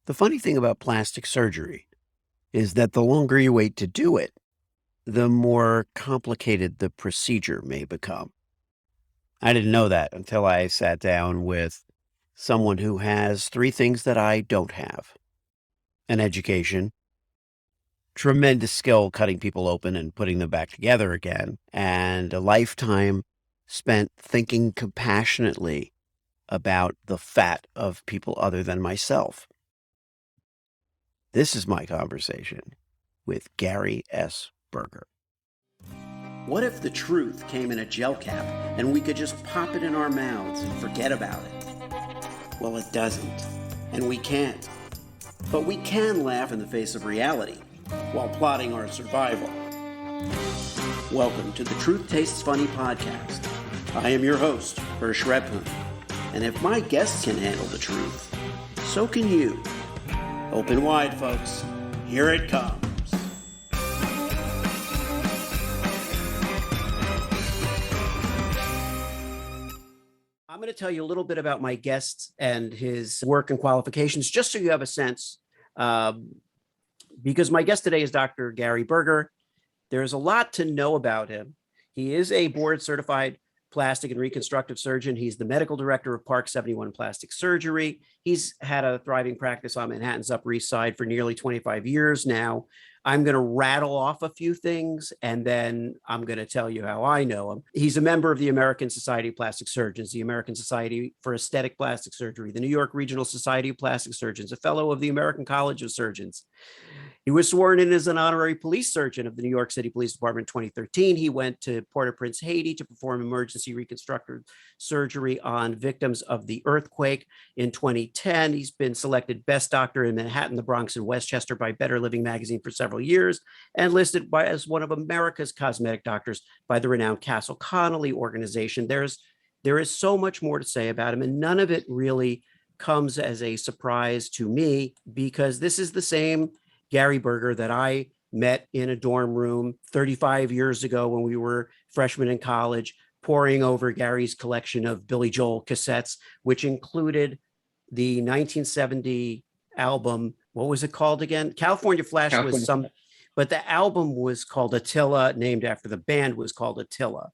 The funny thing about plastic surgery is that the longer you wait to do it, the more complicated the procedure may become. I didn't know that until I sat down with someone who has three things that I don't have: an education, tremendous skill cutting people open and putting them back together again, and a lifetime spent thinking compassionately about the fat of people other than myself. This is my conversation with Gary S. Berger. What if the truth came in a gel cap and we could just pop it in our mouths and forget about it? Well, it doesn't, and we can't. But we can laugh in the face of reality while plotting our survival. Welcome to the Truth Tastes Funny podcast. I am your host, Hersh, and if my guests can handle the truth, so can you. Open wide, folks. Here it comes. I'm going to tell you a little bit about my guest and his work and qualifications, just so you have a sense, because my guest today is Dr. Gary Berger. There's a lot to know about him. He is a board-certified plastic and reconstructive surgeon. He's the medical director of Park 71 Plastic Surgery. He's had a thriving practice on Manhattan's Upper East Side for nearly 25 years now. I'm going to rattle off a few things, and then I'm going to tell you how I know him. He's a member of the American Society of Plastic Surgeons, the American Society for Aesthetic Plastic Surgery, the New York Regional Society of Plastic Surgeons, a fellow of the American College of Surgeons. He was sworn in as an honorary police surgeon of the New York City Police Department in 2013. He went to Port-au-Prince, Haiti to perform emergency reconstructive surgery on victims of the earthquake. In 2010, he's been selected Best Doctor in Manhattan, the Bronx and Westchester by Better Living magazine for several years, and listed as one of America's cosmetic doctors by the renowned Castle Connolly organization. There is so much more to say about him, and none of it really comes as a surprise to me, because this is the same Gary Berger that I met in a dorm room 35 years ago when we were freshmen in college, poring over Gary's collection of Billy Joel cassettes, which included the 1970 album. What was it called again? California Flash was some, but the album was called Attila, named after the band was called Attila.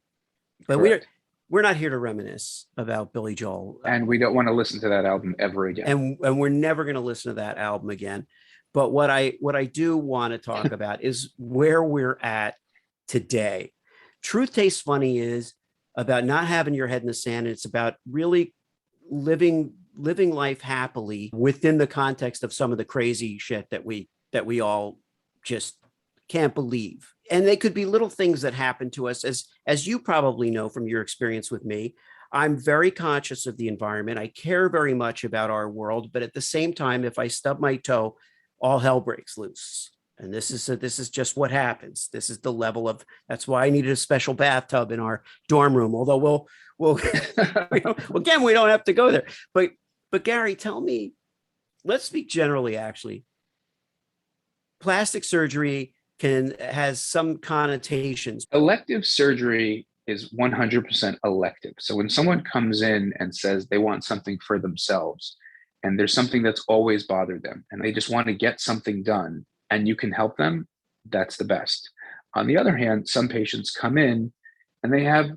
But we're not here to reminisce about Billy Joel. And we don't want to listen to that album ever again. And we're never going to listen to that album again. But what I do want to talk about is where we're at today. Truth Tastes Funny is about not having your head in the sand. It's about really living life happily within the context of some of the crazy shit that we all just can't believe. And they could be little things that happen to us, as you probably know from your experience with me. I'm very conscious of the environment. I care very much about our world, but at the same time, if I stub my toe, all hell breaks loose. And this is just what happens. This is the level of, that's why I needed a special bathtub in our dorm room. Although we'll again, we don't have to go there. But Gary, tell me, let's speak generally, actually. Plastic surgery has some connotations. Elective surgery is 100% elective. So when someone comes in and says they want something for themselves, and there's something that's always bothered them, and they just want to get something done, and you can help them, that's the best. On the other hand, some patients come in and they have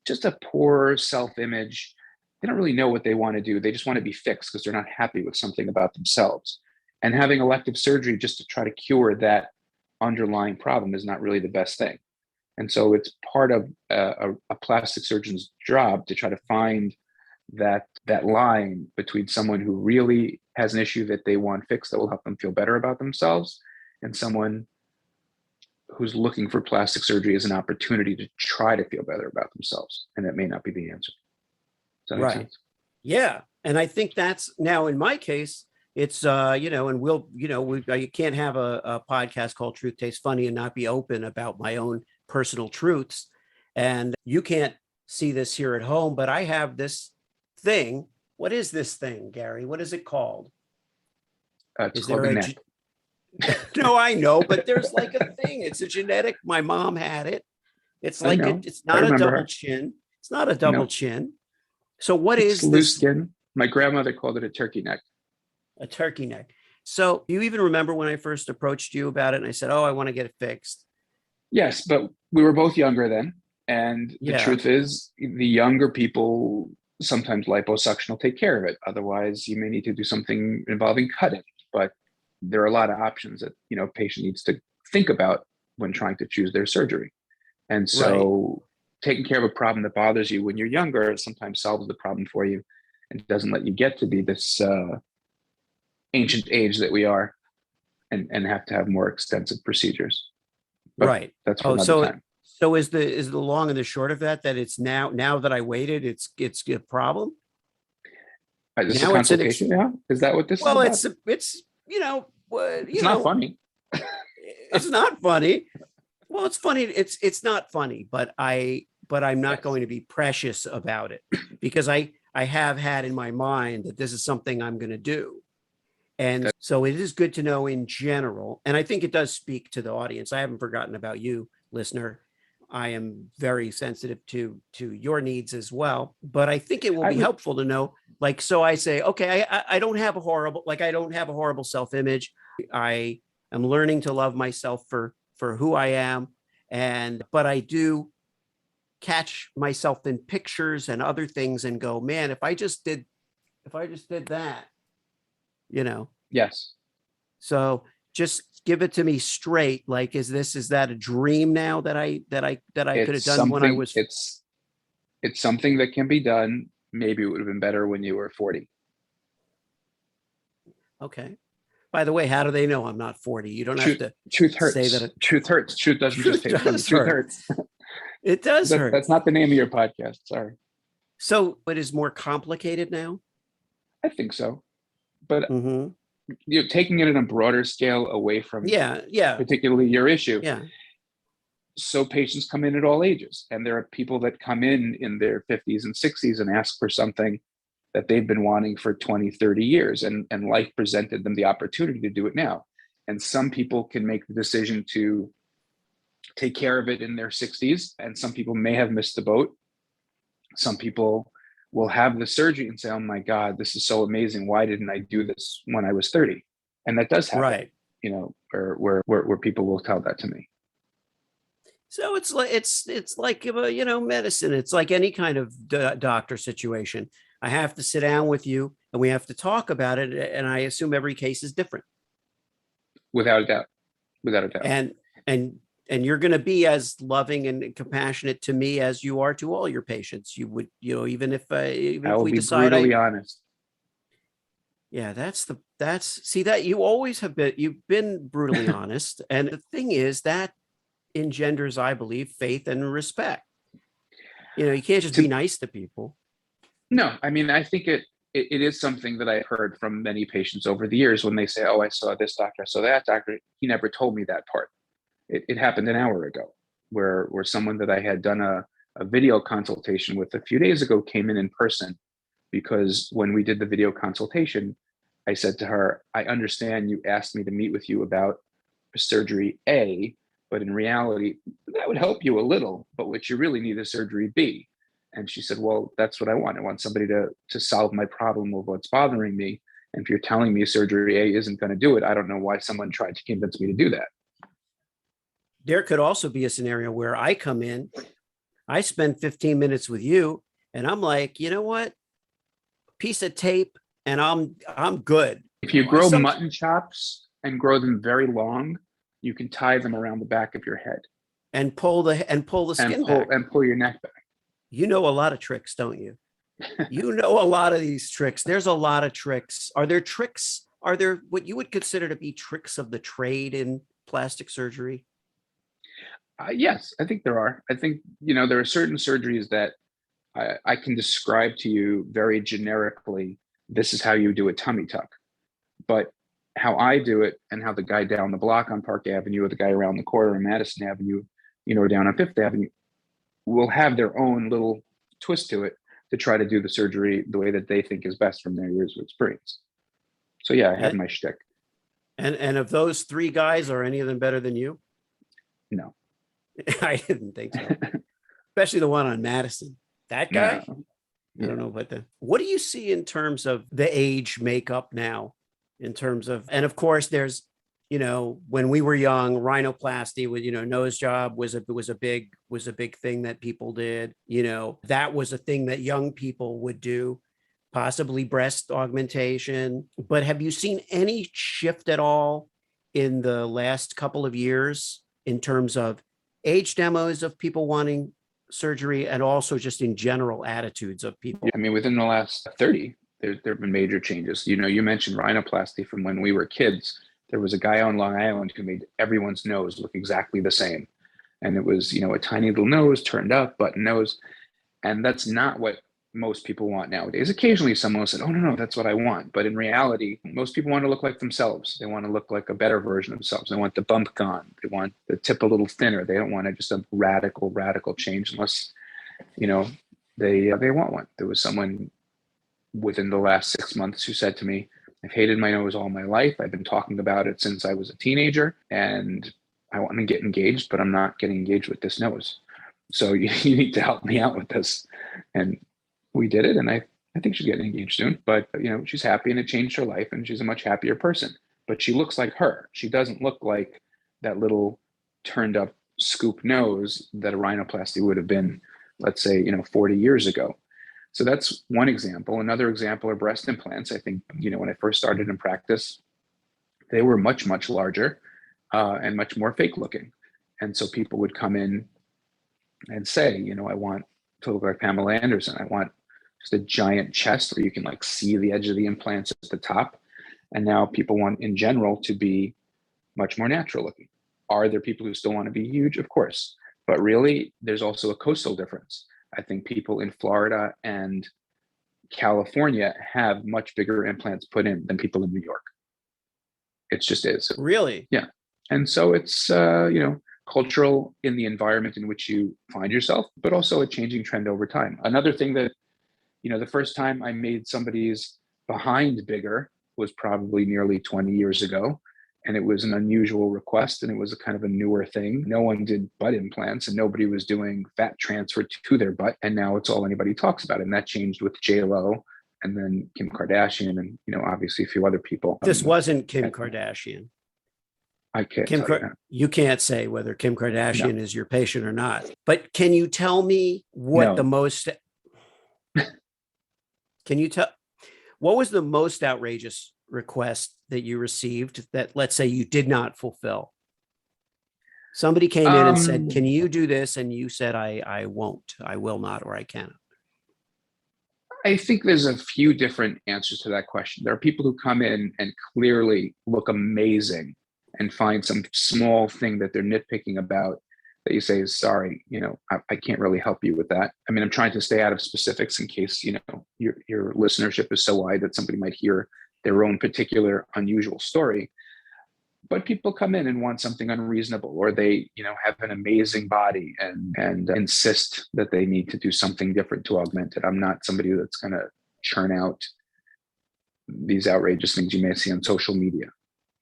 just a poor self-image. They don't really know what they want to do. They just want to be fixed because they're not happy with something about themselves. And having elective surgery just to try to cure that underlying problem is not really the best thing. And so it's part of a plastic surgeon's job to try to find that line between someone who really has an issue that they want fixed that will help them feel better about themselves, and someone who's looking for plastic surgery as an opportunity to try to feel better about themselves. And that may not be the answer. Does that make sense? Yeah. And I think that's, now in my case, it's, and you can't have a podcast called Truth Tastes Funny and not be open about my own personal truths. And you can't see this here at home, but I have this thing. What is this thing, Gary? What is it called? It's called a neck. No, I know, but there's like a thing. It's a genetic. My mom had it. It's like it's not a double chin. It's not a double chin. So what is loose skin? My grandmother called it a turkey neck. A turkey neck. So you even remember when I first approached you about it and I said, oh, I want to get it fixed. Yes, but we were both younger then. And the Yeah. truth is, the younger people, sometimes liposuction will take care of it. Otherwise, you may need to do something involving cutting. But there are a lot of options that, a patient needs to think about when trying to choose their surgery. And Right. so taking care of a problem that bothers you when you're younger sometimes solves the problem for you and doesn't let you get to be this ancient age that we are and have to have more extensive procedures. But Right. that's for Oh, another so time. is the long and the short of that it's now that I waited, it's a problem. Is this a Now it's an consultation now? Is that what this is well, about? it's It's not funny. it's not funny. Well, it's funny. It's not funny, but I'm not Yes. going to be precious about it because I have had in my mind that this is something I'm going to do. And so it is good to know in general. And I think it does speak to the audience. I haven't forgotten about you, listener. I am very sensitive to your needs as well. But I think it will I be would, helpful to know, like, so I say, okay, I don't have a horrible, like I don't have a horrible self-image. I am learning to love myself for who I am. But I do catch myself in pictures and other things and go, man, if I just did that, you know. yes. So just give it to me straight. Like, is that a dream now that I could have It's done when I something, was it's something that can be done. Maybe it would have been better when you were 40. okay? By the way, how do they know I'm not 40? You don't have Truth, to truth say that. hurts. Truth hurts. Truth doesn't just Truth hit you. does Truth hurt. hurts. It does hurt. That's not the name of your podcast. Sorry. So it is more complicated now. I think so. But Hmm. you're taking it in a broader scale away from Yeah, yeah, particularly your issue. yeah. So patients come in at all ages, and there are people that come in their 50s and 60s and ask for something that they've been wanting for 20, 30 years, and life presented them the opportunity to do it now. And some people can make the decision to take care of it in their 60s, and some people may have missed the boat. Some people will have the surgery and say, oh my God, this is so amazing. Why didn't I do this when I was 30? And that does happen, Right. where people will tell that to me. So it's like medicine. It's like any kind of doctor situation. I have to sit down with you and we have to talk about it. And I assume every case is different. Without a doubt. Without a doubt. And and and you're going to be as loving and compassionate to me as you are to all your patients. You would, even if I will we be decide brutally honest. yeah, see that you've been brutally honest. And the thing is that engenders, I believe, faith and respect. You can't just be To, nice to people. no, I mean, I think it is something that I've heard from many patients over the years when they say, oh, I saw this doctor, I saw that doctor. He never told me that part. It happened an hour ago where someone that I had done a video consultation with a few days ago came in person, because when we did the video consultation, I said to her, I understand you asked me to meet with you about surgery A, but in reality, that would help you a little, but what you really need is surgery B. And she said, well, that's what I want. I want somebody to solve my problem of what's bothering me. And if you're telling me surgery A isn't going to do it, I don't know why someone tried to convince me to do that. There could also be a scenario where I come in, I spend 15 minutes with you, and I'm like, you know what? Piece of tape, and I'm good. If you grow mutton chops and grow them very long, you can tie them around the back of your head and pull the skin back. And pull your neck back. You know a lot of tricks, don't you? You know a lot of these tricks. There's a lot of tricks. Are there tricks? Are there what you would consider to be tricks of the trade in plastic surgery? Yes, I think there are. I think, there are certain surgeries that I can describe to you very generically. This is how you do a tummy tuck. But how I do it and how the guy down the block on Park Avenue or the guy around the corner on Madison Avenue, or down on Fifth Avenue, will have their own little twist to it to try to do the surgery the way that they think is best from their years of experience. So yeah, I have my shtick. And of those three guys, are any of them better than you? No. I didn't think so. Especially the one on Madison. That guy? No. I don't know about that. What do you see in terms of the age makeup now? in terms of, and of course there's, when we were young, rhinoplasty with, nose job was a big thing that people did. That was a thing that young people would do, possibly breast augmentation. But have you seen any shift at all in the last couple of years in terms of age demos of people wanting surgery, and also just in general attitudes of people? I mean, within the last 30, there have been major changes. You mentioned rhinoplasty from when we were kids. There was a guy on Long Island who made everyone's nose look exactly the same. And it was, a tiny little nose turned up, button nose. And that's not what most people want nowadays. Occasionally someone will say, oh, no, that's what I want. But in reality, most people want to look like themselves. They want to look like a better version of themselves. They want the bump gone. They want the tip a little thinner. They don't want just a radical change unless, they want one. There was someone within the last 6 months who said to me, I've hated my nose all my life. I've been talking about it since I was a teenager, and I want to get engaged, but I'm not getting engaged with this nose. So you need to help me out with this. And we did it. And I think she's getting engaged soon, but she's happy, and it changed her life, and she's a much happier person. But she looks like her. She doesn't look like that little turned up scoop nose that a rhinoplasty would have been, let's say, 40 years ago. So that's one example. Another example are breast implants. I think, when I first started in practice, they were much, much larger and much more fake looking. And so people would come in and say, I want to look like Pamela Anderson. I want just a giant chest where you can see the edge of the implants at the top. And now people want in general to be much more natural looking. Are there people who still want to be huge? Of course. But really, there's also a coastal difference. I think people in Florida and California have much bigger implants put in than people in New York. It just is. Really? Yeah. And so it's, cultural in the environment in which you find yourself, but also a changing trend over time. Another thing that, the first time I made somebody's behind bigger was probably nearly 20 years ago. And it was an unusual request, and it was a kind of a newer thing. No one did butt implants, and nobody was doing fat transfer to their butt. And now it's all anybody talks about. And that changed with J-Lo and then Kim Kardashian and, obviously a few other people. This wasn't Kim Kardashian. I can't you can't say whether Kim Kardashian is your patient or not. But can you tell me what the most... what was the most outrageous request that you received that, let's say, you did not fulfill? Somebody came in and said, can you do this? And you said, I won't, I will not, or I cannot. I think there's a few different answers to that question. There are people who come in and clearly look amazing and find some small thing that they're nitpicking about that you say, sorry, I can't really help you with that. I mean, I'm trying to stay out of specifics in case, your listenership is so wide that somebody might hear their own particular unusual story. But people come in and want something unreasonable, or they, have an amazing body and insist that they need to do something different to augment it. I'm not somebody that's going to churn out these outrageous things you may see on social media.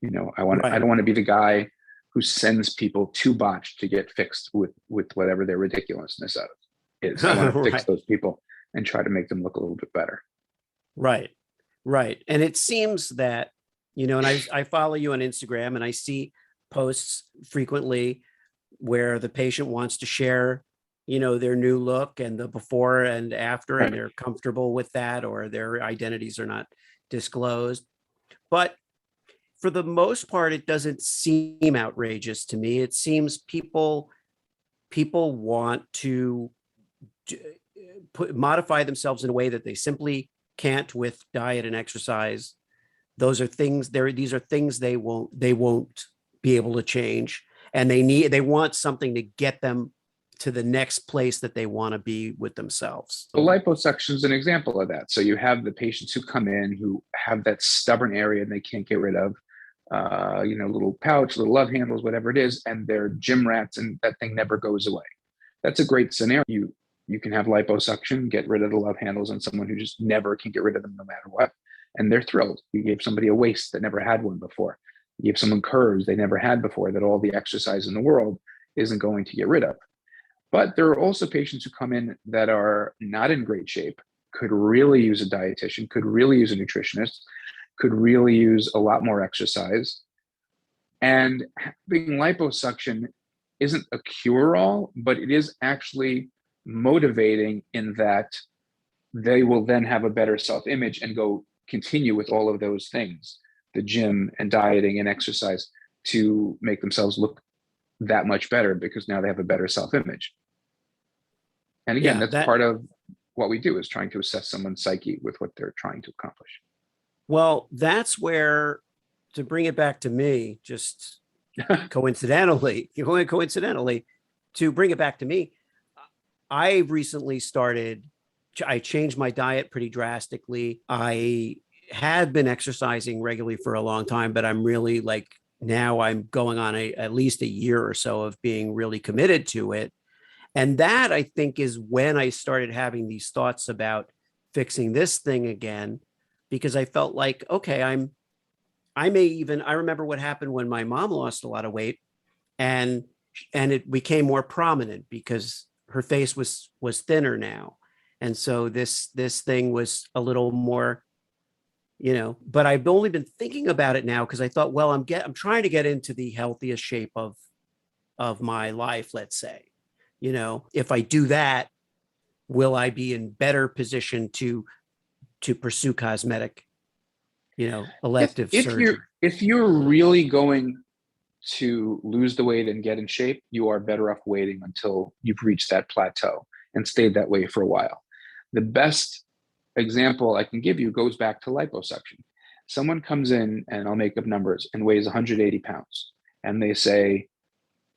I don't want to be the guy who sends people to botch to get fixed with whatever their ridiculousness of is. I want to fix those people and try to make them look a little bit better. Right. And it seems that, and I follow you on Instagram, and I see posts frequently where the patient wants to share, their new look and the before and after, and they're comfortable with that, or their identities are not disclosed. But for the most part, it doesn't seem outrageous to me. It seems people want to modify themselves in a way that they simply can't with diet and exercise. These are things they won't be able to change, and they want something to get them to the next place that they want to be with themselves. The liposuction is an example of that. So you have the patients who come in who have that stubborn area and they can't get rid of, little pouch, little love handles, whatever it is, and they're gym rats, and that thing never goes away. That's a great scenario. You can have liposuction, get rid of the love handles, and someone who just never can get rid of them no matter what. And they're thrilled. You gave somebody a waist that never had one before. You gave someone curves they never had before, that all the exercise in the world isn't going to get rid of. But there are also patients who come in that are not in great shape, could really use a dietitian, could really use a nutritionist, could really use a lot more exercise. And having liposuction isn't a cure-all, but it is actually motivating in that they will then have a better self-image and go continue with all of those things, the gym and dieting and exercise, to make themselves look that much better because now they have a better self-image. And again, Yeah, that's part of what we do, is trying to assess someone's psyche with what they're trying to accomplish. well, that's where, to bring it back to me, just coincidentally, to bring it back to me, I recently I changed my diet pretty drastically. I had been exercising regularly for a long time, but I'm really like, now I'm going on at least a year or so of being really committed to it. And that, I think, is when I started having these thoughts about fixing this thing again, because I felt like, okay, I remember what happened when my mom lost a lot of weight, and it became more prominent because her face was thinner now. And so this thing was a little more, but I've only been thinking about it now because I thought, well, I'm trying to get into the healthiest shape of my life, let's say. If I do that, will I be in better position to pursue cosmetic, elective surgery? If you're really going to lose the weight and get in shape, you are better off waiting until you've reached that plateau and stayed that way for a while. The best example I can give you goes back to liposuction. Someone comes in, and I'll make up numbers, and weighs 180 pounds. And they say,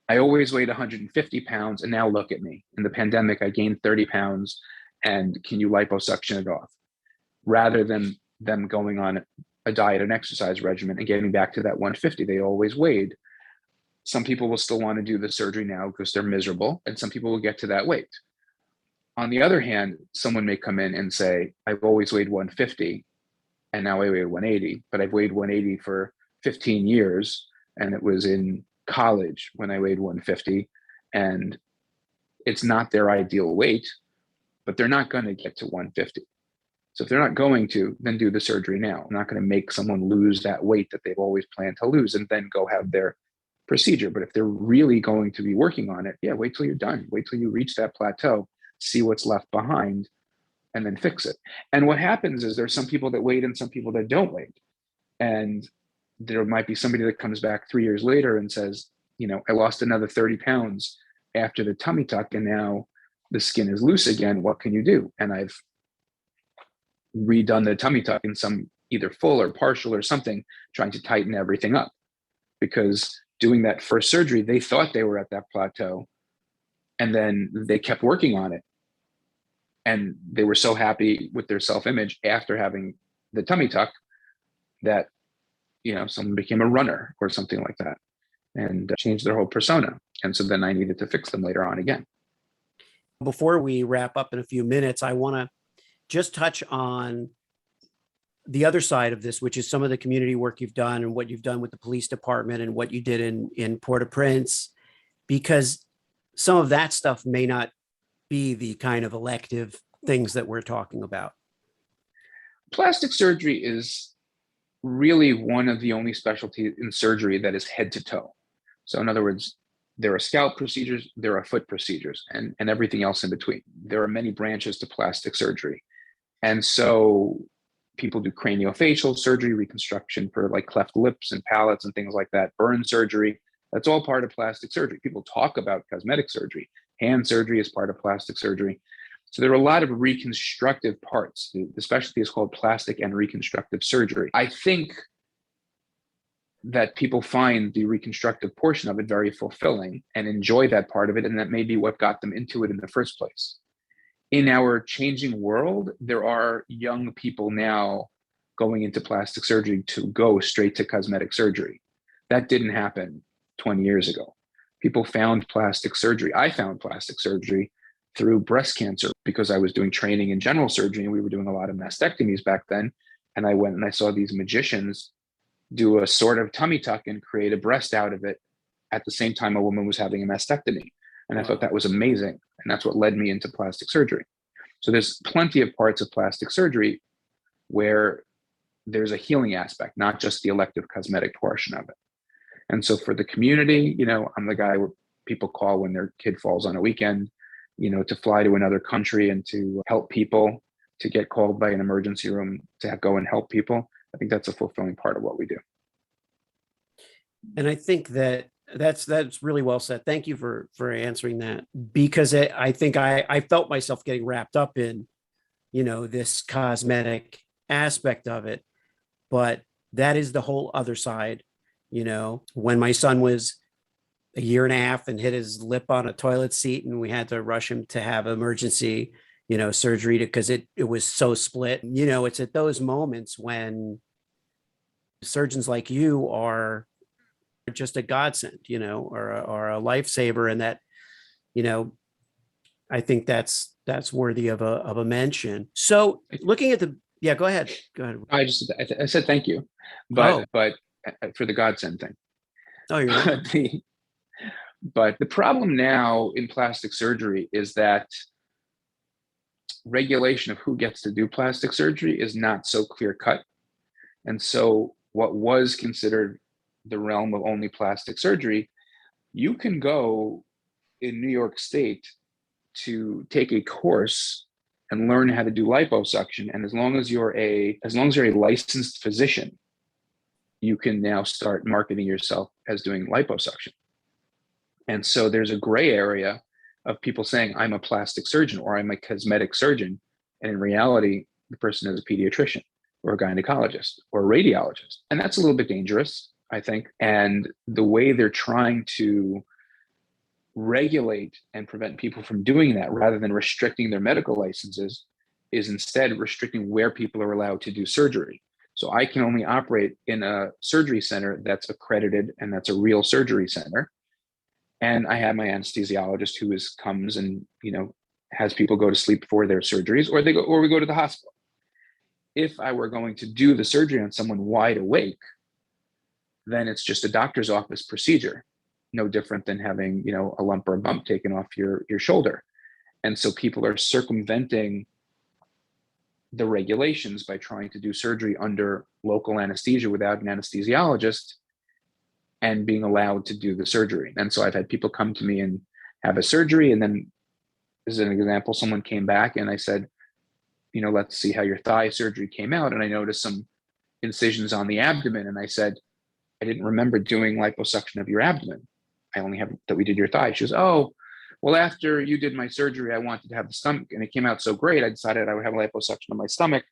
I always weighed 150 pounds, and now look at me. In the pandemic, I gained 30 pounds, and can you liposuction it off? Rather than them going on a diet and exercise regimen and getting back to that 150 they always weighed. Some people will still want to do the surgery now because they're miserable, and some people will get to that weight. On the other hand, someone may come in and say, I've always weighed 150 and now I weigh 180, but I've weighed 180 for 15 years. And it was in college when I weighed 150, and it's not their ideal weight, but they're not going to get to 150. So if they're not going to, then do the surgery now. I'm not going to make someone lose that weight that they've always planned to lose and then go have their procedure. But if they're really going to be working on it, yeah, wait till you're done. Wait till you reach that plateau, see what's left behind, and then fix it. And what happens is there's some people that wait and some people that don't wait. And there might be somebody that comes back 3 years later and says, I lost another 30 pounds after the tummy tuck, and now the skin is loose again. What can you do? And I've redone the tummy tuck in some either full or partial or something, trying to tighten everything up. Because doing that first surgery, they thought they were at that plateau, and then they kept working on it. And they were so happy with their self-image after having the tummy tuck that, someone became a runner or something like that and changed their whole persona. And so then I needed to fix them later on again. Before we wrap up in a few minutes, I want to just touch on the other side of this, which is some of the community work you've done and what you've done with the police department and what you did in Port-au-Prince, because some of that stuff may not be the kind of elective things that we're talking about. Plastic surgery is really one of the only specialties in surgery that is head to toe. So in other words, there are scalp procedures, there are foot procedures, and everything else in between. There are many branches to plastic surgery. And so people do craniofacial surgery, reconstruction for like cleft lips and palates and things like that, burn surgery. That's all part of plastic surgery. People talk about cosmetic surgery. Hand surgery is part of plastic surgery. So there are a lot of reconstructive parts. The specialty is called plastic and reconstructive surgery. I think that people find the reconstructive portion of it very fulfilling and enjoy that part of it, and that may be what got them into it in the first place. In our changing world, there are young people now going into plastic surgery to go straight to cosmetic surgery. That didn't happen 20 years ago. People found plastic surgery. I found plastic surgery through breast cancer because I was doing training in general surgery, and we were doing a lot of mastectomies back then. And I went and I saw these magicians do a sort of tummy tuck and create a breast out of it at the same time a woman was having a mastectomy. And I thought that was amazing. And that's what led me into plastic surgery. So there's plenty of parts of plastic surgery where there's a healing aspect, not just the elective cosmetic portion of it. And so for the community, I'm the guy where people call when their kid falls on a weekend, to fly to another country and to help people, to get called by an emergency room to go and help people. I think that's a fulfilling part of what we do. And I think that's really well said. Thank you for answering that, because I think I felt myself getting wrapped up in, this cosmetic aspect of it, but that is the whole other side. When my son was a year and a half and hit his lip on a toilet seat, and we had to rush him to have emergency, surgery because it was so split. It's at those moments when surgeons like you are just a godsend, or a lifesaver. And that, I think that's worthy of a mention. So looking at yeah, go ahead. I said thank you, but for the godsend thing. Oh, you're welcome. But the problem now in plastic surgery is that regulation of who gets to do plastic surgery is not so clear cut. And so what was considered the realm of only plastic surgery, you can go in New York State to take a course and learn how to do liposuction. And as long as you're a licensed physician, you can now start marketing yourself as doing liposuction. And so there's a gray area of people saying, I'm a plastic surgeon or I'm a cosmetic surgeon. And in reality, the person is a pediatrician or a gynecologist or a radiologist. And that's a little bit dangerous, I think. And the way they're trying to regulate and prevent people from doing that, rather than restricting their medical licenses, is instead restricting where people are allowed to do surgery. So I can only operate in a surgery center that's accredited and that's a real surgery center. And I have my anesthesiologist who comes and, has people go to sleep before their surgeries, or we go to the hospital. If I were going to do the surgery on someone wide awake, then it's just a doctor's office procedure, no different than having, a lump or a bump taken off your shoulder. And so people are circumventing the regulations by trying to do surgery under local anesthesia without an anesthesiologist and being allowed to do the surgery. And so I've had people come to me and have a surgery. And then, as an example, someone came back and I said, let's see how your thigh surgery came out. And I noticed some incisions on the abdomen. And I said, I didn't remember doing liposuction of your abdomen. I only have that we did your thigh. She goes, oh, well, after you did my surgery, I wanted to have the stomach and it came out so great. I decided I would have a liposuction of my stomach,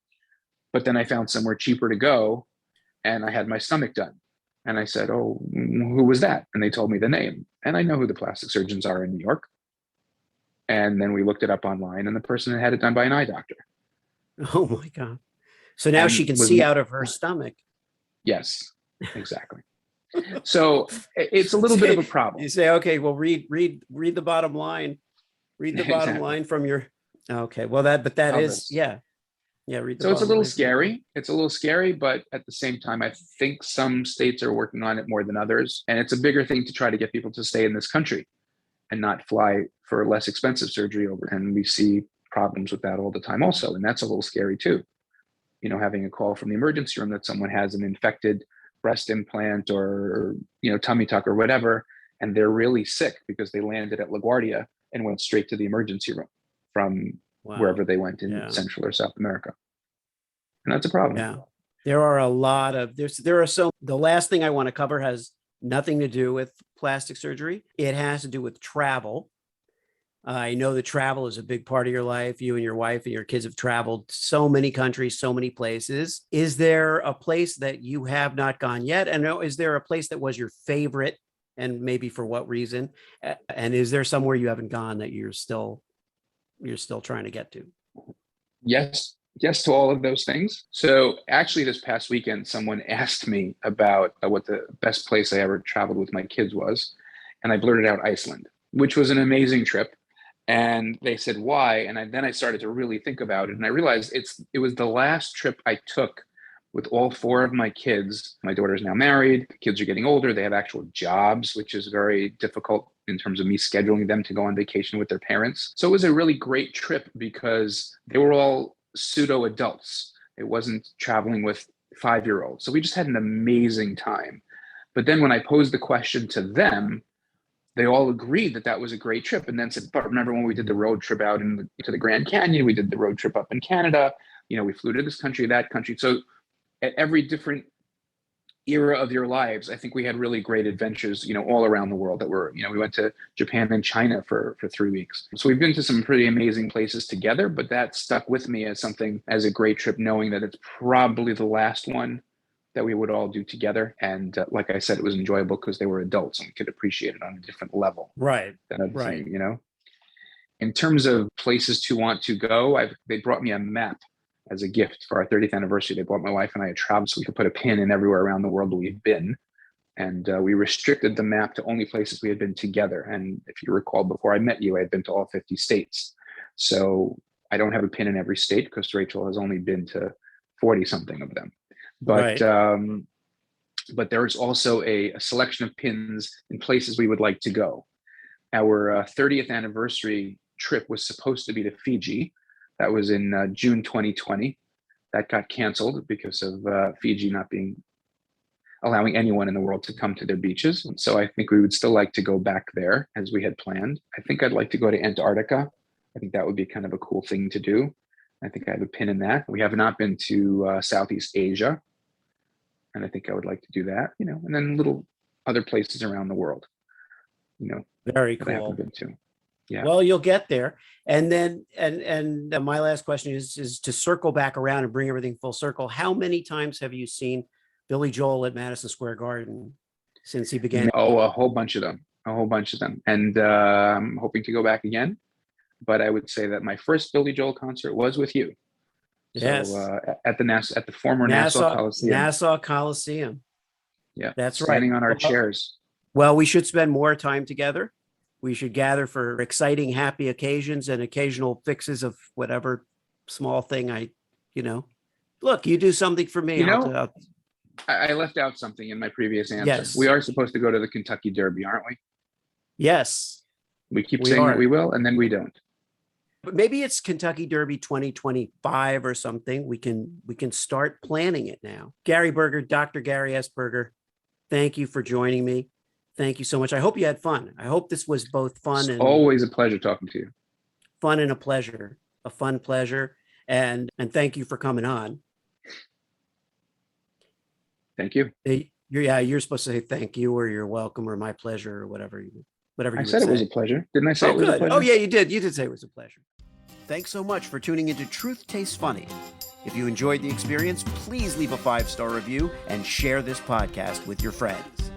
but then I found somewhere cheaper to go and I had my stomach done. And I said, oh, who was that? And they told me the name. And I know who the plastic surgeons are in New York. And then we looked it up online and the person had it done by an eye doctor. Oh my God. So now she can see out of her stomach. Yes, exactly. So it's a little bit of a problem. You say, okay, well, read the bottom line. Read the bottom line from your, okay. Well, that is, yeah. Yeah. So it's a little scary. It's a little scary, but at the same time, I think some states are working on it more than others. And it's a bigger thing to try to get people to stay in this country and not fly for less expensive surgery over. And we see problems with that all the time also. And that's a little scary too. Having a call from the emergency room that someone has an infected breast implant or tummy tuck or whatever, and they're really sick because they landed at LaGuardia and went straight to the emergency room from wherever they went in Central or South America. And that's a problem. Yeah. There are a lot of, the last thing I want to cover has nothing to do with plastic surgery. It has to do with travel. I know that travel is a big part of your life. You and your wife and your kids have traveled so many countries, so many places. Is there a place that you have not gone yet? And is there a place that was your favorite, and maybe for what reason? And is there somewhere you haven't gone that you're still trying to get to? Yes to all of those things. So actually this past weekend, someone asked me about what the best place I ever traveled with my kids was. And I blurted out Iceland, which was an amazing trip. And they said, why? And then I started to really think about it. And I realized it was the last trip I took with all four of my kids. My daughter's now married. The kids are getting older. They have actual jobs, which is very difficult in terms of me scheduling them to go on vacation with their parents. So it was a really great trip because they were all pseudo adults. It wasn't traveling with 5-year-old. So we just had an amazing time. But then when I posed the question to them, they all agreed that that was a great trip, and then said, but remember when we did the road trip out to the Grand Canyon, we did the road trip up in Canada, we flew to this country, that country. So at every different era of your lives, I think we had really great adventures, all around the world that were, we went to Japan and China for 3 weeks. So we've been to some pretty amazing places together, but that stuck with me as a great trip, knowing that it's probably the last one that we would all do together. And like I said, it was enjoyable because they were adults and we could appreciate it on a different level. Right. Right. In terms of places to want to go, they brought me a map as a gift for our 30th anniversary. They bought my wife and I a travel so we could put a pin in everywhere around the world that we've been. And we restricted the map to only places we had been together. And if you recall, before I met you, I had been to all 50 states. So I don't have a pin in every state because Rachel has only been to 40 something of them. But right. But there is also a selection of pins in places we would like to go. Our 30th anniversary trip was supposed to be to Fiji. That was in June 2020. That got canceled because of Fiji not allowing anyone in the world to come to their beaches. And so I think we would still like to go back there as we had planned. I think I'd like to go to Antarctica. I think that would be kind of a cool thing to do. I think I have a pin in that. We have not been to Southeast Asia. And I think I would like to do that, and then little other places around the world, Very cool. I haven't been to. Yeah. Well, you'll get there. And then, and my last question is to circle back around and bring everything full circle. How many times have you seen Billy Joel at Madison Square Garden since he began? Oh, a whole bunch of them. And I'm hoping to go back again. But I would say that my first Billy Joel concert was with you. Yes. So at the former Nassau Coliseum. Nassau Coliseum. Yeah. That's right. Standing on our chairs. Well, we should spend more time together. We should gather for exciting, happy occasions and occasional fixes of whatever small thing look, you do something for me. I left out something in my previous answer. Yes. We are supposed to go to the Kentucky Derby, aren't we? Yes. We keep saying that we will, and then we don't. But maybe it's Kentucky Derby 2025 or something. We can start planning it now. Gary Berger, Dr. Gary S. Berger, thank you for joining me. Thank you so much. I hope you had fun. I hope this was both fun and always a pleasure talking to you. Fun and a pleasure, a fun pleasure. And thank you for coming on. Thank you. You're supposed to say thank you or you're welcome or my pleasure or whatever you I said it was a pleasure. Didn't I say it was a pleasure? Oh, yeah, you did. You did say it was a pleasure. Thanks so much for tuning into Truth Tastes Funny. If you enjoyed the experience, please leave a 5-star review and share this podcast with your friends.